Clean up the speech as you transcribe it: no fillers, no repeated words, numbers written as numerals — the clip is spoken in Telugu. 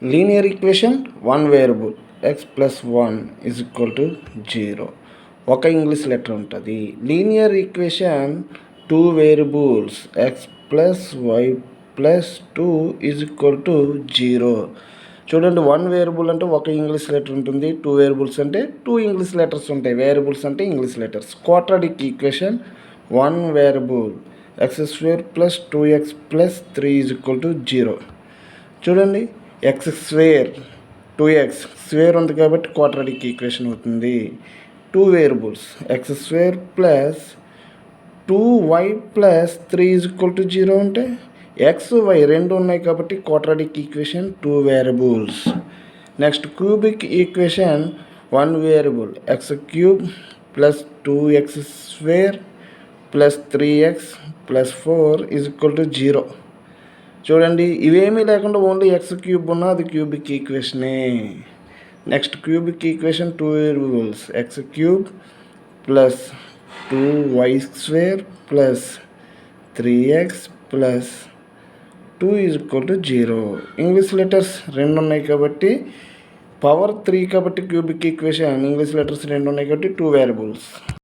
Linear equation one variable X plus 1 is equal to 0. ఒక ఇంగ్లీష్ లెటర్ ఉంటుంది. Linear equation two variables X plus Y plus 2 is equal to 0. చూడండి, వన్ వేరియబుల్ అంటే ఒక ఇంగ్లీష్ లెటర్ ఉంటుంది, టూ వేరియబుల్స్ అంటే టూ ఇంగ్లీష్ లెటర్స్ ఉంటాయి. వేరియబుల్స్ అంటే English letters. Quadratic equation one variable X square plus 2x plus 3 is equal to 0. చూడండి, ఎక్స్ స్క్వేర్ 2x స్క్వేర్ ఉంది కాబట్టి క్వాడ్రాటిక్ ఈక్వేషన్ అవుతుంది. Two variables x square plus 2y plus 3 is equal to 0 అంటే ఎక్స్ వై రెండు ఉన్నాయి కాబట్టి quadratic equation two variables. Next cubic equation one variable x cube plus 2x square plus 3x plus 4 is equal to 0. చూడండి, ఇవేమీ లేకుండా ఓన్లీ ఎక్స్ క్యూబ్ ఉన్నా అది క్యూబిక్ ఈక్వేషనే. Next cubic equation two variables x cube plus 2y square plus 3x plus 2 is equal to 0. English letters రెండు ఉన్నాయి కాబట్టి పవర్ 3 కాబట్టి క్యూబిక్ ఈక్వేషన్ ఇంగ్లీష్ లెటర్స్ రెండు ఉన్నాయి కాబట్టి టూ వేరియబుల్స్.